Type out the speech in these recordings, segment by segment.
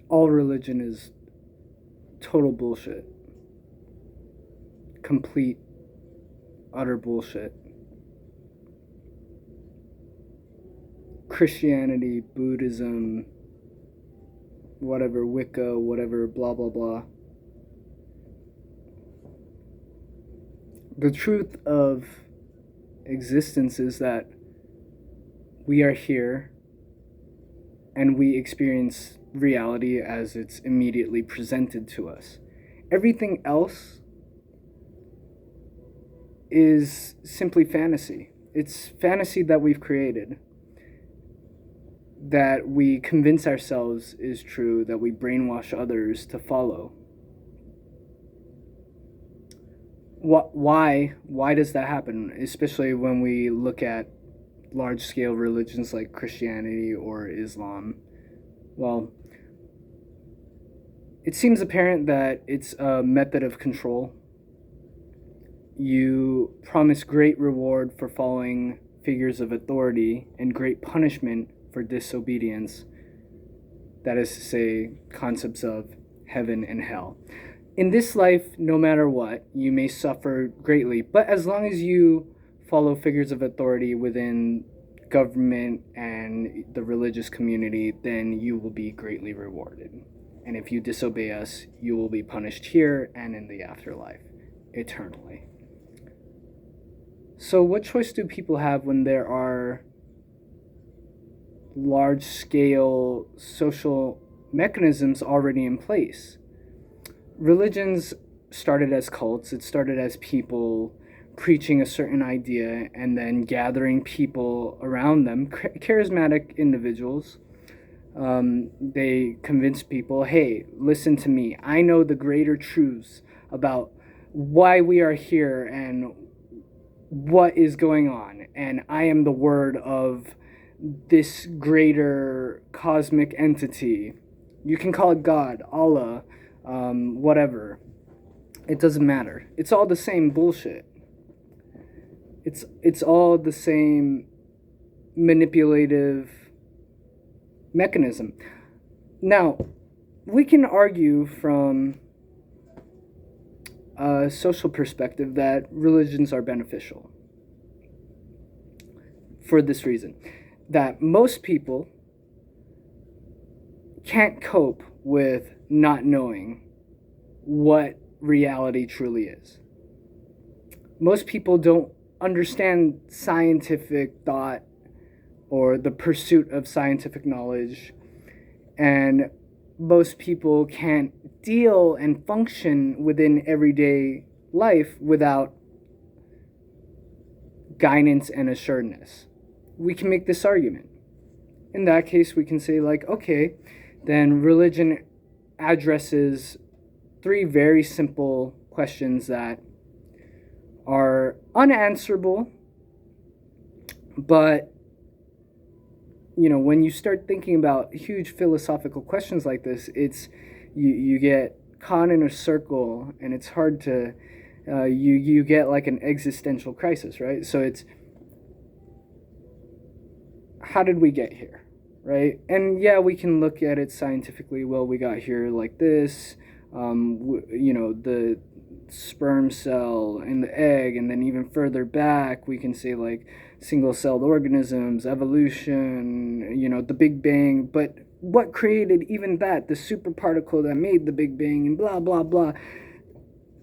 all religion is total bullshit. Complete, utter bullshit. Christianity, Buddhism, whatever, Wicca, whatever, blah, blah, blah. The truth of existence is that we are here and we experience reality as it's immediately presented to us. Everything else is simply fantasy. It's fantasy that we've created, that we convince ourselves is true, that we brainwash others to follow. Why does that happen? Especially when we look at large-scale religions like Christianity or Islam. Well, it seems apparent that it's a method of control. You promise great reward for following figures of authority and great punishment for disobedience. That is to say, concepts of heaven and hell. In this life, no matter what, you may suffer greatly, but as long as you follow figures of authority within government and the religious community, then you will be greatly rewarded. And if you disobey us, you will be punished here and in the afterlife, eternally. So what choice do people have when there are large-scale social mechanisms already in place? Religions started as cults. It started as people preaching a certain idea and then gathering people around them, charismatic individuals. They convince people, hey, listen to me. I know the greater truths about why we are here and what is going on. And I am the word of this greater cosmic entity. You can call it God, Allah, whatever. It doesn't matter. It's all the same bullshit. It's all the same manipulative mechanism. Now, we can argue from a social perspective that religions are beneficial for this reason, that most people can't cope with not knowing what reality truly is. Most people don't understand scientific thought or the pursuit of scientific knowledge, and most people can't deal and function within everyday life without guidance and assuredness. We can make this argument. In that case, we can say, like, okay, then religion addresses three very simple questions that are unanswerable, but when you start thinking about huge philosophical questions like this, it's you get caught in a circle, and it's hard to you get like an existential crisis, right? So it's, how did we get here, right? And yeah, we can look at it scientifically. Well, we got here like this, the sperm cell and the egg, and then even further back we can say like single-celled organisms, evolution, the Big Bang. But what created even that, the superparticle that made the Big Bang, and blah blah blah?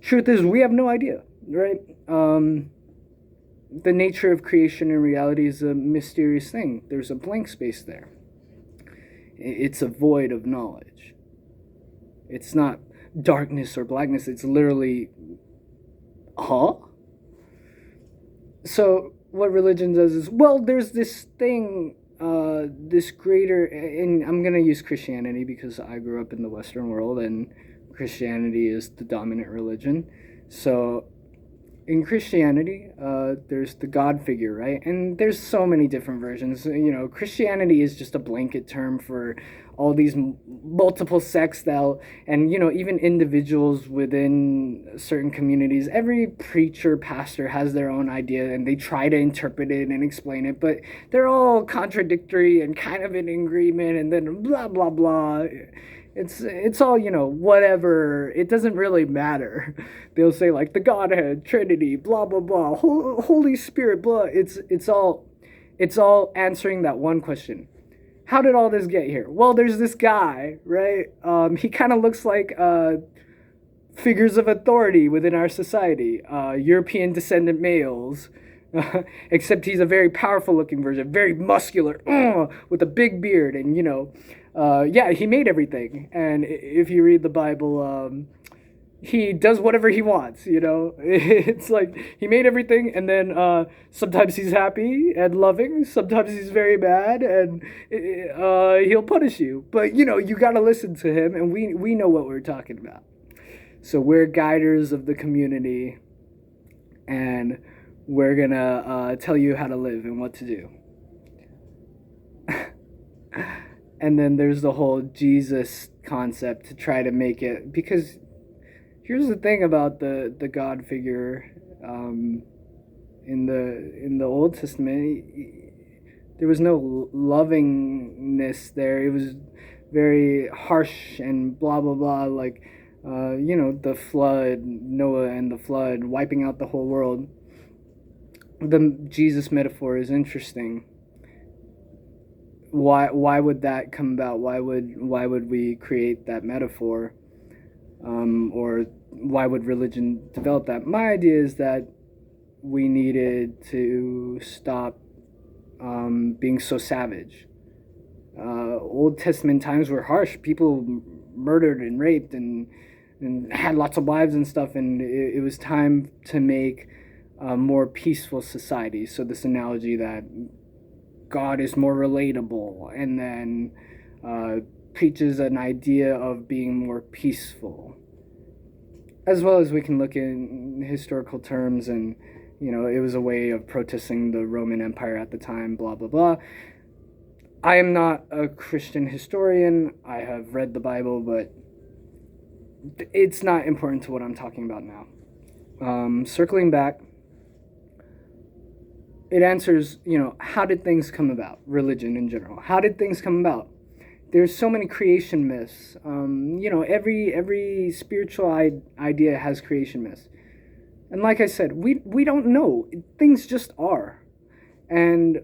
Truth is, we have no idea, right? The nature of creation and reality is a mysterious thing. There's a blank space there. It's a void of knowledge. It's not darkness or blackness. It's literally, So what religion does is, well, there's this thing, this greater, and I'm going to use Christianity because I grew up in the Western world and Christianity is the dominant religion. So in Christianity, there's the God figure, right? And there's so many different versions. Christianity is just a blanket term for all these multiple sects and even individuals within certain communities. Every preacher, pastor has their own idea, and they try to interpret it and explain it, but they're all contradictory and kind of in agreement, and then blah blah blah. It's all, whatever. It doesn't really matter. They'll say like the Godhead, Trinity, blah blah blah, Holy Spirit, blah. It's all answering that one question. How did all this get here? Well, there's this guy, right? He kind of looks like figures of authority within our society, European descendant males. Except he's a very powerful looking version, very muscular, with a big beard, and yeah, he made everything. And if you read the Bible, he does whatever he wants. It's like he made everything, and then sometimes he's happy and loving, sometimes he's very mad, and he'll punish you. But you got to listen to him, and we know what we're talking about. So we're guiders of the community, and we're gonna tell you how to live and what to do. And then there's the whole Jesus concept to try to make it, because here's the thing about the God figure in the Old Testament. There was no lovingness there. It was very harsh and blah blah blah, like the flood, Noah and the flood wiping out the whole world. The Jesus metaphor is interesting. Why would that come about? Why would we create that metaphor? Or why would religion develop that? My idea is that we needed to stop being so savage. Old Testament times were harsh. People murdered and raped and had lots of wives and stuff, and it was time to make a more peaceful society. So this analogy that God is more relatable, and then preaches an idea of being more peaceful. As well as we can look in historical terms, and it was a way of protesting the Roman Empire at the time, blah blah blah. I am not a Christian historian. I have read the Bible, but it's not important to what I'm talking about now. Circling back, it answers, how did things come about? Religion in general. How did things come about? There's so many creation myths. Every spiritual idea has creation myths. And like I said, we don't know. Things just are. And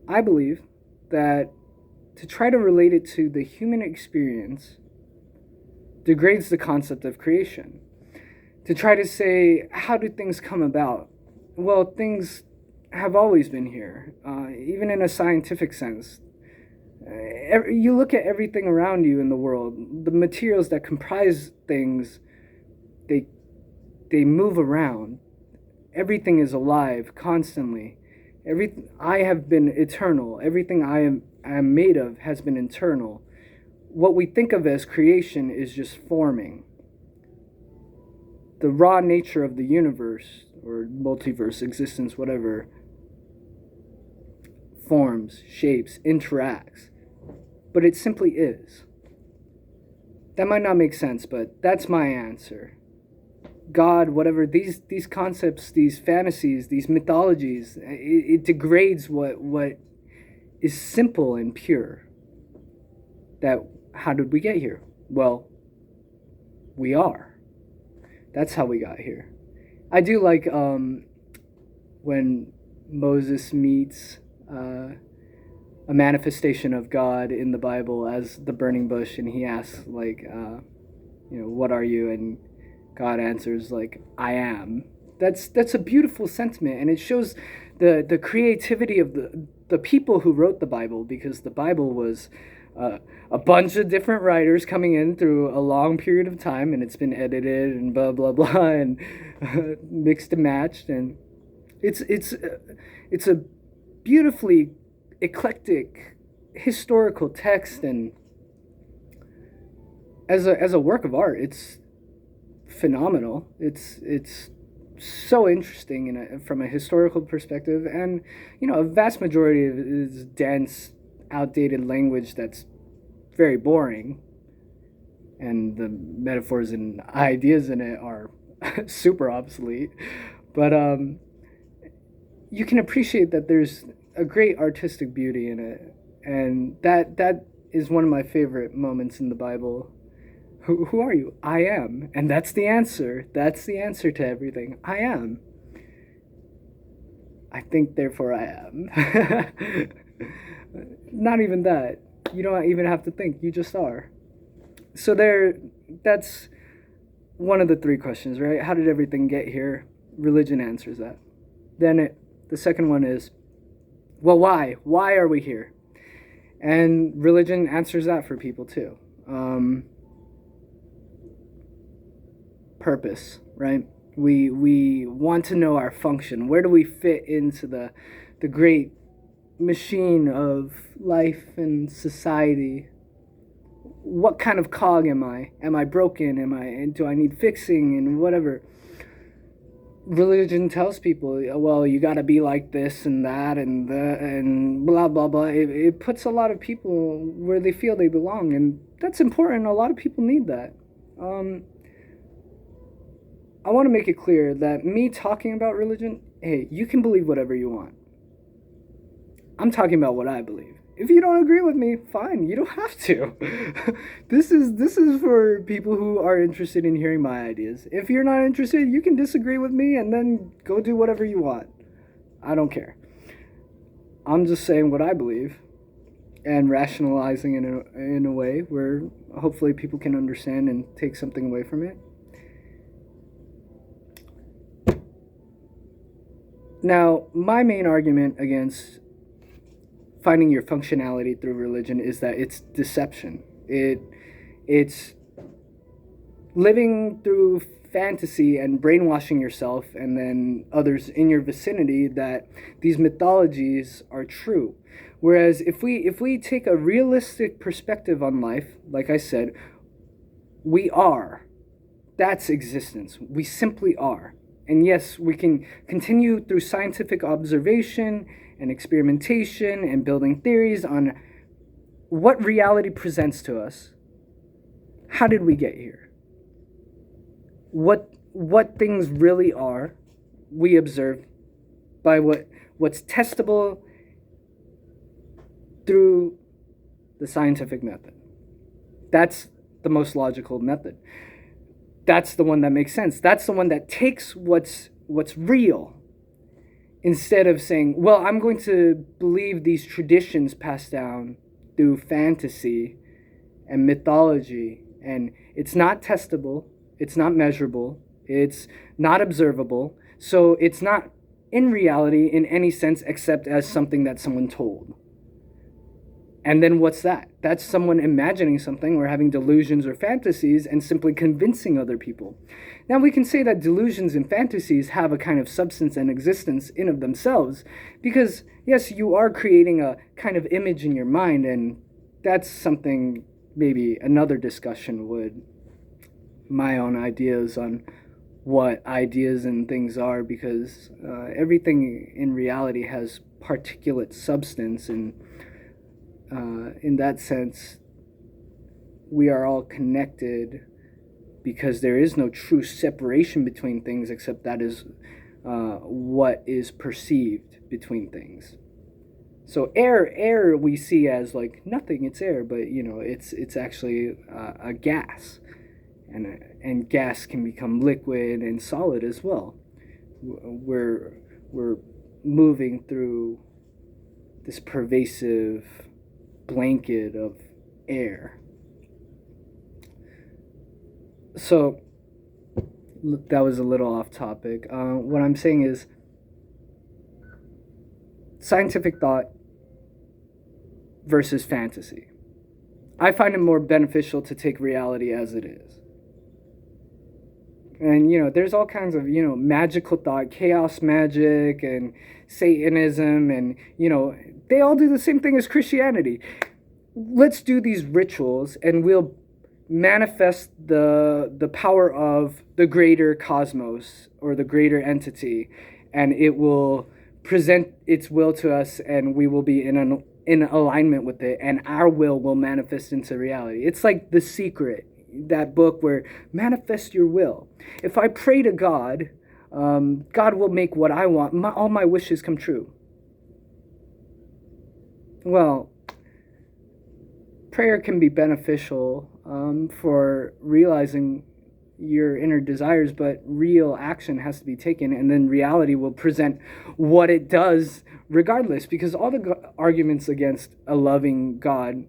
I believe that to try to relate it to the human experience degrades the concept of creation. To try to say, how do things come about? Well, things have always been here, even in a scientific sense. You look at everything around you in the world, the materials that comprise things, they move around. Everything is alive constantly. I have been eternal. Everything I am made of has been eternal. What we think of as creation is just forming. The raw nature of the universe, or multiverse, existence, whatever, forms, shapes, interacts. But it simply is. That might not make sense, but that's my answer. God, whatever, these concepts, these fantasies, these mythologies, it degrades what is simple and pure. How did we get here? Well, we are. That's how we got here. I do like when Moses meets a manifestation of God in the Bible as the burning bush, and he asks, like, what are you? And God answers, like, I am. That's a beautiful sentiment, and it shows the creativity of the people who wrote the Bible, because the Bible was a bunch of different writers coming in through a long period of time, and it's been edited and blah blah blah and mixed and matched, and it's a beautifully eclectic historical text, and as a work of art, it's phenomenal. It's so interesting from a historical perspective, and a vast majority of it is dense, outdated language that's very boring, and the metaphors and ideas in it are super obsolete. But you can appreciate that there's a great artistic beauty in it, And that is one of my favorite moments in the Bible. Who are you? I am. And that's the answer. That's the answer to everything. I am. I think, therefore I am. Not even that. You don't even have to think. You just are. So that's one of the three questions, right? How did everything get here? Religion answers that. Then the second one is, well, why? Why are we here? And religion answers that for people too. Purpose, right? We want to know our function. Where do we fit into the great machine of life and society? What kind of cog am I? Am I broken? Do I need fixing and whatever? Religion tells people, well, you got to be like this and that and blah blah blah. It puts a lot of people where they feel they belong, and that's important. A lot of people need that. I want to make it clear that me talking about religion, hey, you can believe whatever you want. I'm talking about what I believe. If you don't agree with me, fine, you don't have to. This is for people who are interested in hearing my ideas. If you're not interested, you can disagree with me and then go do whatever you want. I don't care. I'm just saying what I believe and rationalizing it in a way where hopefully people can understand and take something away from it. Now, my main argument against finding your functionality through religion is that it's deception. It's living through fantasy and brainwashing yourself and then others in your vicinity that these mythologies are true. Whereas if we take a realistic perspective on life, like I said, we are. That's existence. We simply are. And yes, we can continue through scientific observation and experimentation and building theories on what reality presents to us. How did we get here? What things really are, we observe by what's testable through the scientific method. That's the most logical method. That's the one that makes sense. That's the one that takes what's real instead of saying, well, I'm going to believe these traditions passed down through fantasy and mythology, and it's not testable, it's not measurable, it's not observable, so it's not in reality in any sense except as something that someone told. And then what's that? That's someone imagining something or having delusions or fantasies and simply convincing other people. Now we can say that delusions and fantasies have a kind of substance and existence in of themselves because, yes, you are creating a kind of image in your mind, and that's something maybe another discussion would, my own ideas on what ideas and things are, because everything in reality has particulate substance, and in that sense, we are all connected because there is no true separation between things except that is what is perceived between things. So air we see as like nothing, it's air, but it's actually a gas, and gas can become liquid and solid as well. We're moving through this pervasive blanket of air. So that was a little off topic. What I'm saying is scientific thought versus fantasy. I find it more beneficial to take reality as it is. And there's all kinds of magical thought, chaos magic and Satanism, and they all do the same thing as Christianity. Let's do these rituals and we'll manifest the power of the greater cosmos or the greater entity, and it will present its will to us, and we will be in alignment with it, and our will manifest into reality. It's like The Secret, that book where manifest your will. If I pray to God, God will make what I want. All my wishes come true. Well, prayer can be beneficial for realizing your inner desires, but real action has to be taken, and then reality will present what it does regardless. Because all the arguments against a loving God,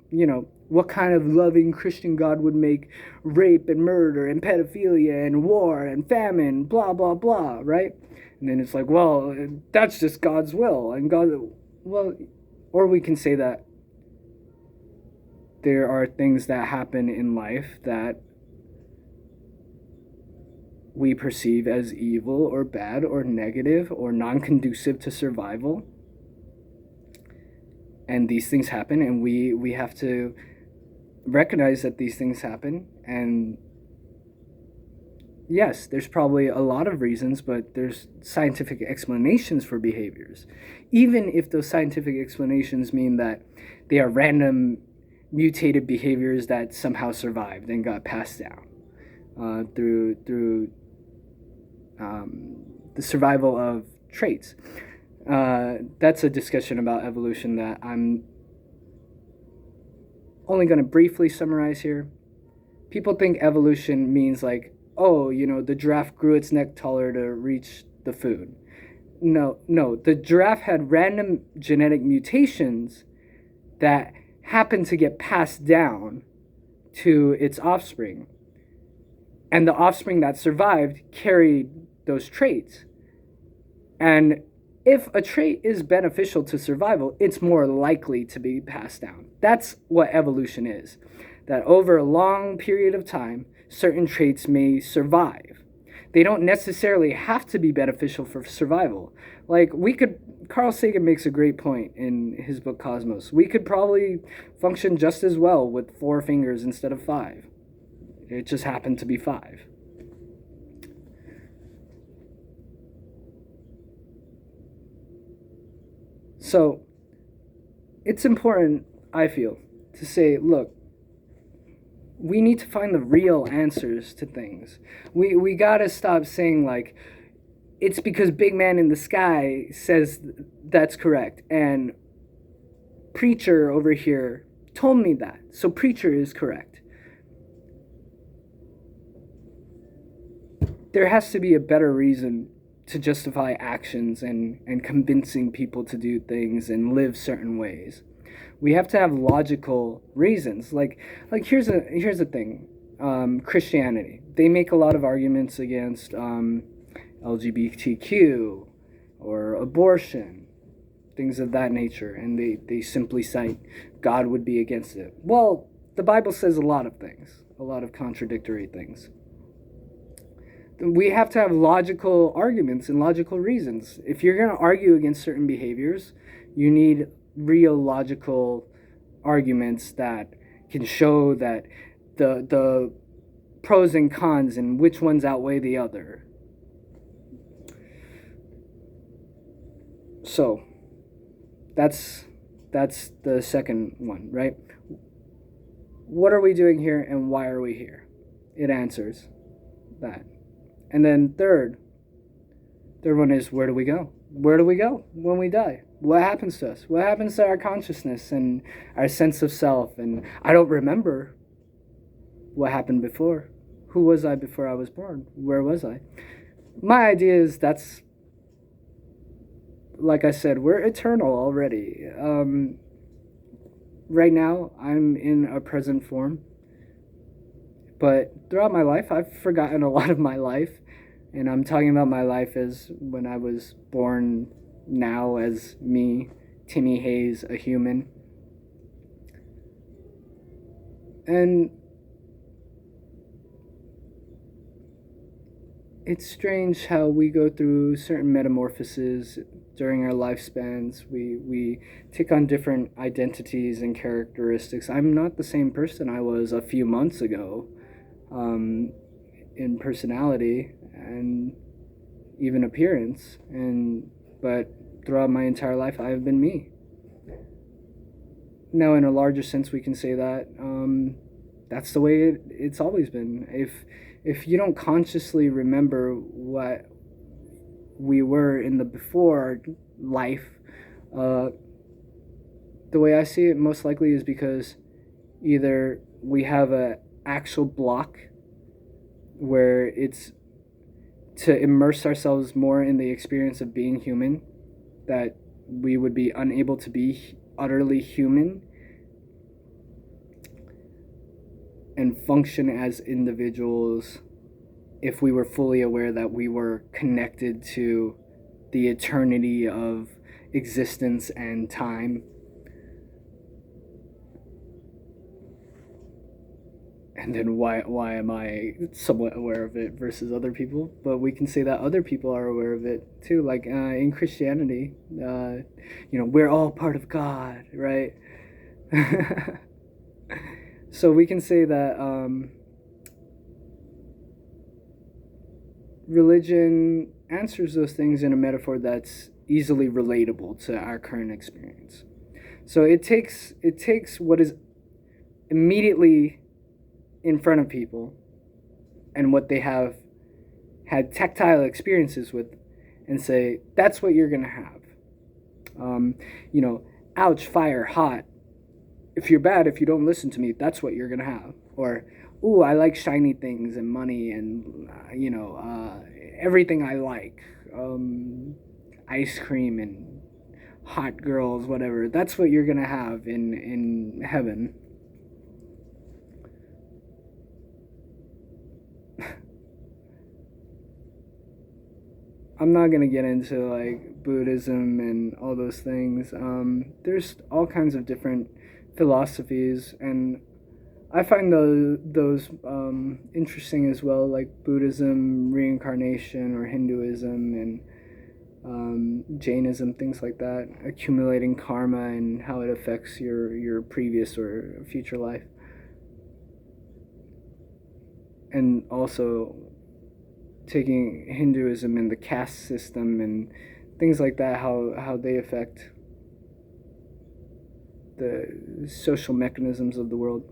what kind of loving Christian God would make rape and murder and pedophilia and war and famine, blah, blah, blah, right? And then it's like, well, that's just God's will. And God, well, or we can say that there are things that happen in life that we perceive as evil or bad or negative or non-conducive to survival. And these things happen, and we have to recognize that these things happen. And yes, there's probably a lot of reasons, but there's scientific explanations for behaviors. Even if those scientific explanations mean that they are random mutated behaviors that somehow survived and got passed down through the survival of traits. That's a discussion about evolution that I'm only going to briefly summarize here. People think evolution means like, oh, the giraffe grew its neck taller to reach the food. No, the giraffe had random genetic mutations that happened to get passed down to its offspring. And the offspring that survived carried those traits. And if a trait is beneficial to survival, it's more likely to be passed down. That's what evolution is. That over a long period of time, certain traits may survive. They don't necessarily have to be beneficial for survival. Like Carl Sagan makes a great point in his book Cosmos. We could probably function just as well with 4 fingers instead of 5. It just happened to be 5. So it's important, I feel, to say, look, we need to find the real answers to things. We gotta stop saying, like, it's because Big Man in the Sky says that's correct, and Preacher over here told me that, so Preacher is correct. There has to be a better reason to justify actions and convincing people to do things and live certain ways. We have to have logical reasons. Like here's the thing. Christianity. They make a lot of arguments against LGBTQ or abortion, things of that nature, and they simply cite God would be against it. Well, the Bible says a lot of things, a lot of contradictory things. We have to have logical arguments and logical reasons. If you're going to argue against certain behaviors, you need real logical arguments that can show that the pros and cons and which ones outweigh the other. So that's the second one, right? What are we doing here and why are we here? It answers that. And then third one is, where do we go? Where do we go when we die? What happens to us? What happens to our consciousness and our sense of self? And I don't remember what happened before. Who was I before I was born? Where was I? My idea is that's, like I said, we're eternal already. Right now, I'm in a present form. But throughout my life, I've forgotten a lot of my life. And I'm talking about my life as when I was born, now as me, Timmy Hayes, a human. And it's strange how we go through certain metamorphoses during our lifespans. We take on different identities and characteristics. I'm not the same person I was a few months ago. In personality and even appearance, but throughout my entire life I have been me. Now, in a larger sense, we can say that that's the way it's always been. If you don't consciously remember what we were in the before life, the way I see it most likely is because Either we have a actual block where it's to immerse ourselves more in the experience of being human, that we would be unable to be utterly human and function as individuals if we were fully aware that we were connected to the eternity of existence and time. And then why am I somewhat aware of it versus other people? But we can say that other people are aware of it too. Like in Christianity, we're all part of God, right? So we can say that religion answers those things in a metaphor that's easily relatable to our current experience. So it takes what is immediately in front of people and what they have had tactile experiences with, and say that's what you're gonna have. Ouch, fire, hot. If you're bad, if you don't listen to me, that's what you're gonna have. Or, ooh, I like shiny things and money and everything I like, ice cream and hot girls, whatever. That's what you're gonna have in heaven. I'm not gonna get into like Buddhism and all those things. There's all kinds of different philosophies, and I find those interesting as well, like Buddhism, reincarnation, or Hinduism, and Jainism, things like that. Accumulating karma and how it affects your previous or future life, and also taking Hinduism and the caste system and things like that, how they affect the social mechanisms of the world.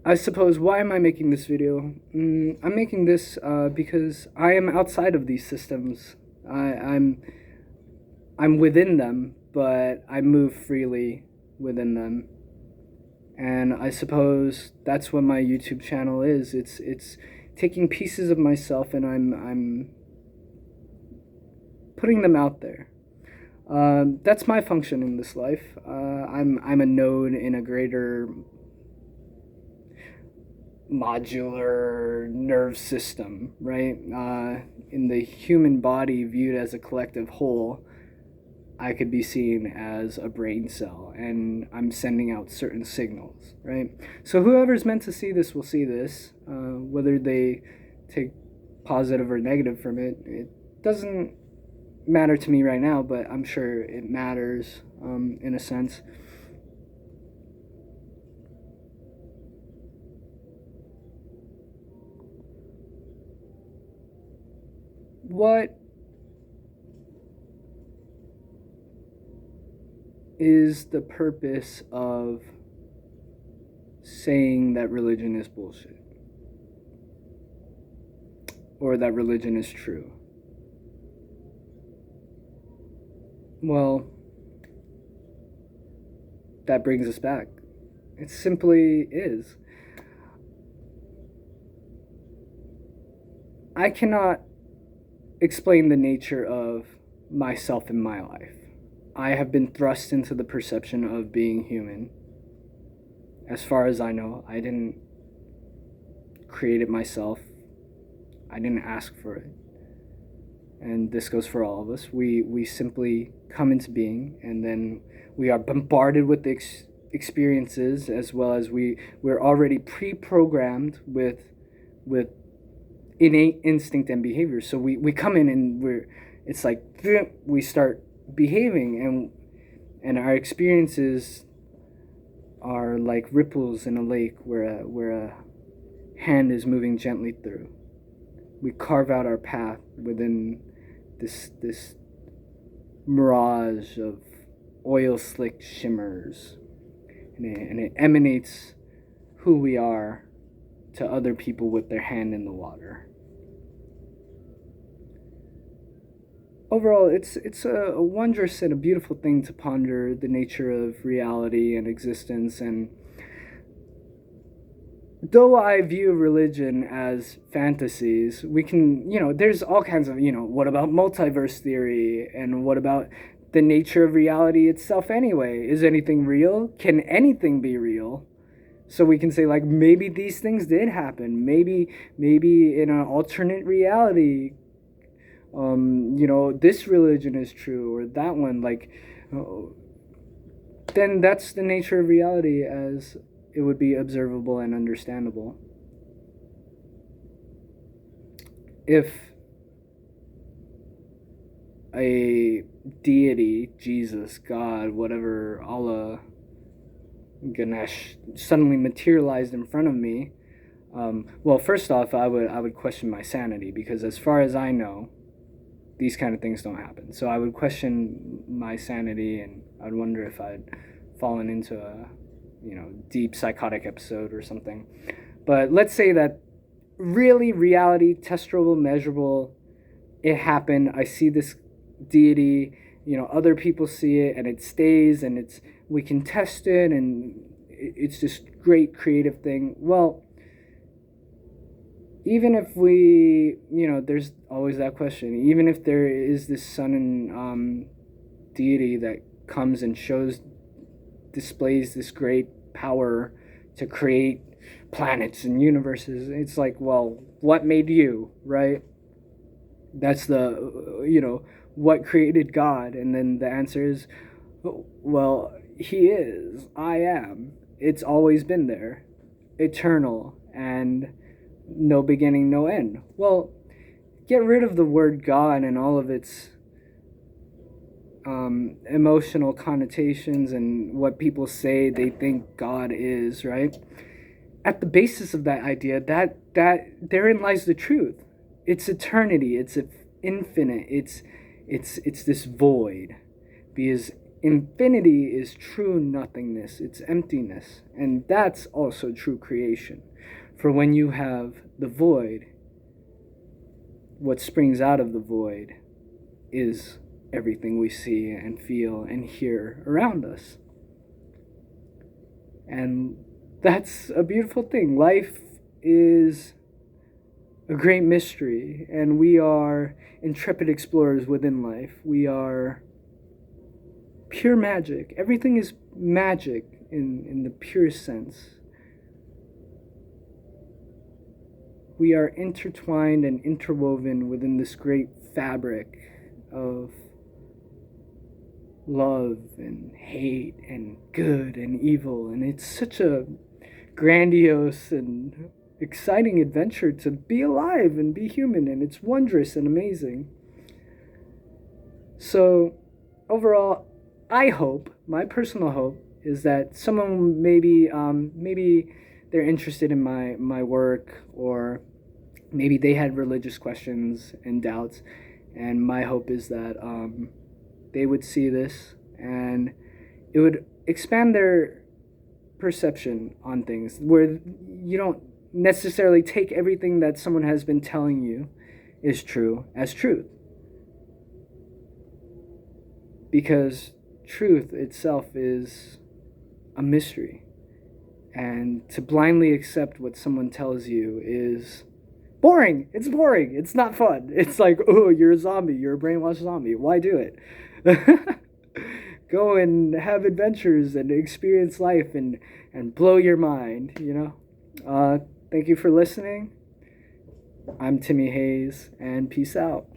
I suppose, why am I making this video? I'm making this because I am outside of these systems. I'm within them, but I move freely within them. And I suppose that's what my YouTube channel is. It's taking pieces of myself and I'm putting them out there. That's my function in this life. I'm a node in a greater modular nerve system, right? In the human body viewed as a collective whole, I could be seen as a brain cell, and I'm sending out certain signals, right? So whoever's meant to see this will see this. Whether they take positive or negative from it, it doesn't matter to me right now, but I'm sure it matters in a sense. What is the purpose of saying that religion is bullshit? Or that religion is true? Well, that brings us back. It simply is. I cannot explain the nature of myself in my life. I have been thrust into the perception of being human. As far as I know, I didn't create it myself. I didn't ask for it. And this goes for all of us. We simply come into being, and then we are bombarded with the experiences, as well as we're already pre-programmed with innate instinct and behavior. So we come in and it's like we start behaving, and our experiences are like ripples in a lake where a hand is moving gently through. We carve out our path within this mirage of oil slick shimmers, and it emanates who we are to other people with their hand in the water. overall, it's a wondrous and a beautiful thing to ponder the nature of reality and existence. And though I view religion as fantasies, we can, there's all kinds of, what about multiverse theory? And what about the nature of reality itself anyway? Is anything real? Can anything be real? So we can say, like, maybe these things did happen. Maybe in an alternate reality, this religion is true, or that one. Like, uh, then that's the nature of reality as it would be observable and understandable. If a deity, Jesus, God, whatever, Allah, Ganesh, suddenly materialized in front of me, well, first off, I would question my sanity, because as far as I know, these kind of things don't happen. So I would question my sanity, and I'd wonder if I'd fallen into a deep psychotic episode or something. But let's say that really reality, testable, measurable, it happened. I see this deity, other people see it, and it stays, and we can test it, and it's this great creative thing. Well, even if there's always that question. Even if there is this sun and deity that comes and displays this great power to create planets and universes, it's like, well, what made you, right? That's what created God? And then the answer is, well, He is, I am. It's always been there, eternal, and no beginning, no end. Well, get rid of the word God and all of its emotional connotations and what people say they think God is, right? At the basis of that idea, that therein lies the truth. It's eternity. It's infinite. It's this void, because infinity is true nothingness. It's emptiness, and that's also true creation. For when you have the void, what springs out of the void is everything we see and feel and hear around us. And that's a beautiful thing. Life is a great mystery, and we are intrepid explorers within life. We are pure magic. Everything is magic in the purest sense. We are intertwined and interwoven within this great fabric of love and hate and good and evil. And it's such a grandiose and exciting adventure to be alive and be human, and it's wondrous and amazing. So overall, I hope, my personal hope, is that someone maybe they're interested in my work, or maybe they had religious questions and doubts, and my hope is that they would see this, and it would expand their perception on things, where you don't necessarily take everything that someone has been telling you is true as truth, because truth itself is a mystery, and to blindly accept what someone tells you is boring. It's boring. It's not fun. It's like, oh, you're a zombie. You're a brainwashed zombie. Why do it? Go and have adventures and experience life and blow your mind. Thank you for listening. I'm Timmy Hayes, and peace out.